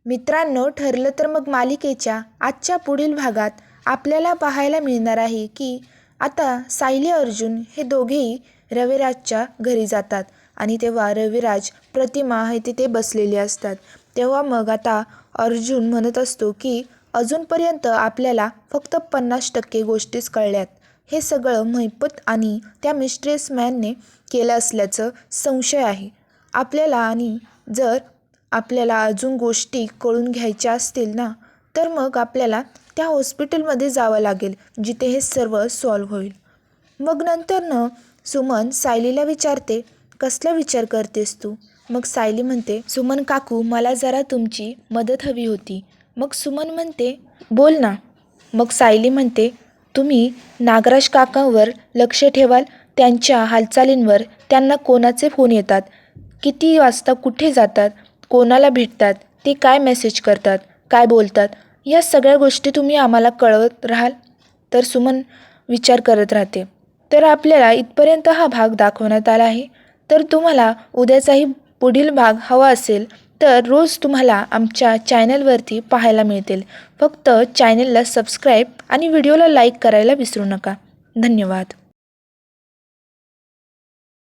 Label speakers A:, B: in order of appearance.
A: मित्रांनो, ठरलं तर मग मालिकेच्या आजच्या पुढील भागात आपल्याला पाहायला मिळणार आहे की आता सायली अर्जुन हे दोघेही रविराजच्या घरी जातात आणि तेव्हा रविराज प्रतिमा आहे तिथे बसलेली असतात. तेव्हा मग आता अर्जुन म्हणत असतो की अजूनपर्यंत आपल्याला फक्त 50% गोष्टीच कळल्यात. हे सगळं महिपत आणि त्या मिस्ट्रेस मॅनने केलं असल्याचं संशय आहे आपल्याला, आणि जर आपल्याला अजून गोष्टी कळून घ्यायच्या असतील ना, तर मग आपल्याला त्या हॉस्पिटलमध्ये जावं लागेल जिथे हे सर्व सॉल्व्ह होईल. मग नंतरनं सुमन सायलीला विचारते, कसला विचार करतेस तू? मग सायली म्हणते, सुमन काकू, मला जरा तुमची मदत हवी होती. मग सुमन म्हणते, बोल ना. मग सायली म्हणते, तुम्ही नागराज काकांवर लक्ष ठेवाल, त्यांच्या हालचालींवर. त्यांना कोणाचे फोन येतात, किती वाजता कुठे जातात, कोणाला भेटतात, ते काय मेसेज करतात, काय बोलतात, या सगळ्या गोष्टी तुम्ही आम्हाला कळवत राहाल. तर सुमन विचार करत राहते. तर आपल्याला इथपर्यंत हा भाग दाखवण्यात आला आहे. तर तुम्हाला उद्याचाही पुढील भाग हवा असेल तर रोज तुम्हाला आमच्या चॅनलवरती पाहायला मिळतील. फक्त चॅनलला सबस्क्राईब आणि व्हिडिओला लाईक करायला विसरू नका. धन्यवाद.